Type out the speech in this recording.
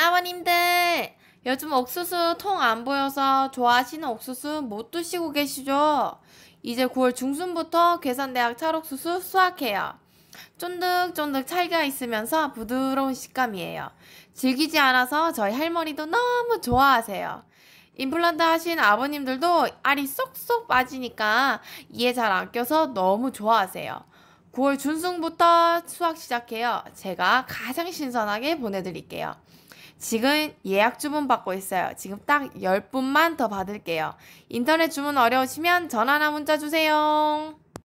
아버님들, 요즘 옥수수 통 안 보여서 좋아하시는 옥수수 못 드시고 계시죠? 이제 9월 중순부터 괴산대학 찰옥수수 수확해요. 쫀득쫀득 찰기가 있으면서 부드러운 식감이에요. 질기지 않아서 저희 할머니도 너무 좋아하세요. 임플란트 하신 아버님들도 알이 쏙쏙 빠지니까 이에 잘 안 껴서 너무 좋아하세요. 9월 중순부터 수확 시작해요. 제가 가장 신선하게 보내드릴게요. 지금 예약 주문 받고 있어요. 지금 딱 10분만 더 받을게요. 인터넷 주문 어려우시면 전화나 문자 주세요.